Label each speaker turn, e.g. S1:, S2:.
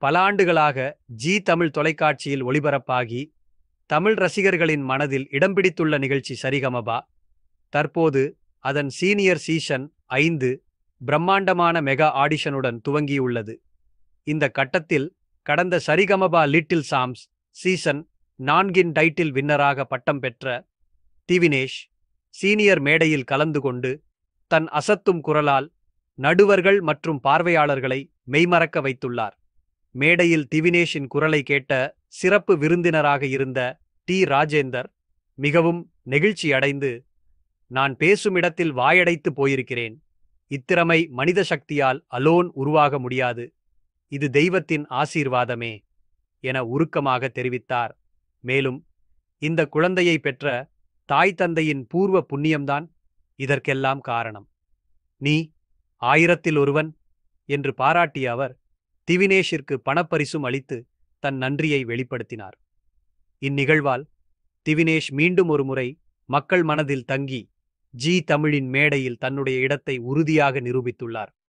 S1: பல ஆண்டுகளாக ஜி தமிழ் தொலைக்காட்சியில் ஒளிபரப்பாகி தமிழ் ரசிகர்களின் மனதில் இடம் பிடித்துள்ள நிகழ்ச்சி சரிகமபா. தற்போது அதன் சீனியர் சீசன் 5 பிரம்மாண்டமான மெகா ஆடிஷனுடன் துவங்கியுள்ளது. இந்த கட்டத்தில் கடந்த Sa Re Ga Ma Pa little champs season 4 title வின்னராக பட்டம் பெற்ற திவினேஷ் சீனியர் மேடையில் கலந்து கொண்டு தன் அசத்தும் குரலால் நடுவர்கள் மற்றும் பார்வையாளர்களை மெய்மறக்க வைத்துள்ளார். மேடையில் திவினேஷின் குரலை கேட்ட சிறப்பு விருந்தினராக இருந்த ராஜேந்தர் மிகவும் நெகிழ்ச்சியடைந்து, நான் பேசும் இடத்தில் வாயடைத்து போயிருக்கிறேன். இத்திறமை மனித சக்தியால் அலோன் உருவாக முடியாது. இது தெய்வத்தின் ஆசீர்வாதமே என உருக்கமாக தெரிவித்தார். மேலும் இந்த குழந்தையை பெற்ற தாய் தந்தையின் பூர்வ புண்ணியம்தான் இதற்கெல்லாம் காரணம். நீ 1000ல் ஒருவன் என்று பாராட்டிய அவர் திவினேஷிற்கு பணப்பரிசும் அளித்து தன் நன்றியை வெளிப்படுத்தினார். இந்நிகழ்வால் திவினேஷ் மீண்டும் ஒரு முறை மக்கள் மனதில் தங்கி ஜி தமிழின் மேடையில் தன்னுடைய இடத்தை உறுதியாக நிரூபித்துள்ளார்.